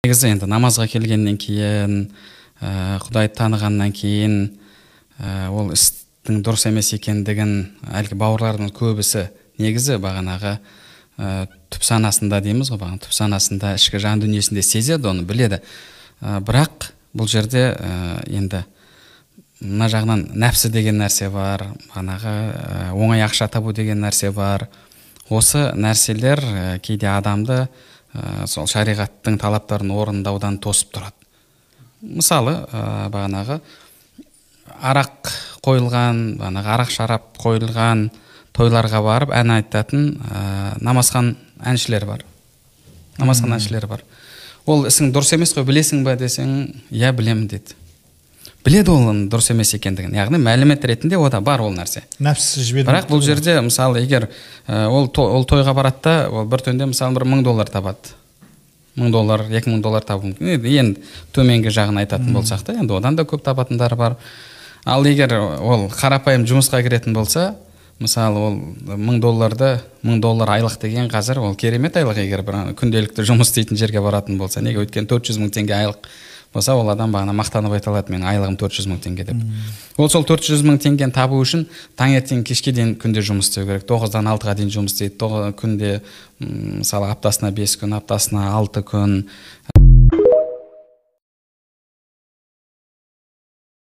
Негізі енді намазға келгеннен кейін, Құдайды танығаннан кейін, ол істің дұрыс емес екендігін әлгі бауырлардың көбісі негізі бағанағы түп санасында дейміз ғой, түп санасында, ішкі жан дүниесінде сезеді, оны біледі. Бірақ бұл жерде енді мына жағынан нәпсі деген нәрсе бар, бағанағы оңай ақша табу деген нәрсе бар. Осы нәрселер кейде адамды сол шариғаттың талаптарын орындаудан тосып тұрады. Мысалы, бағанағы арақ қойылған, бағанағы арақ шарап қойылған тойларға барып ән айтатын намазхан әншілер бар. Намазхан әншілер бар. Ол ісің дұрыс емес қой, білесің бе десең, иә білемін дейді. Біледі ол дұрыс емес екендігін. Яғни мәлімет ретінде ода бар ол нәрсе. Нәпсі жіберді. Бірақ бұл жерде мысалы егер ол тойға барады да, ол бір түнде мысалы бір $1000 табады. $1000, $2000 табу мүмкін. Енді төменгі жағын айтатын болсақ та, енді одан да көп табатындар бар. Ал егер ол қарапайым жұмысқа кіретін болса, мысалы ол $1000 айлық деген қазір ол керемет айлық, егер бір күнделікті жұмыс істейтін жерге баратын болса. Неге? Өйткені 400 мың теңге айлық болса, ол адам бағана мақтанып айта алады, менің айлығым 400 мың теңге деп. Ол сол 400 мың теңгені табу үшін таңертең кешке дейін күнде жұмыс істеу керек. 9-дан 6-ға дейін жұмыс істейді. Күнде мысалы аптасына 5 күн, аптасына 6 күн.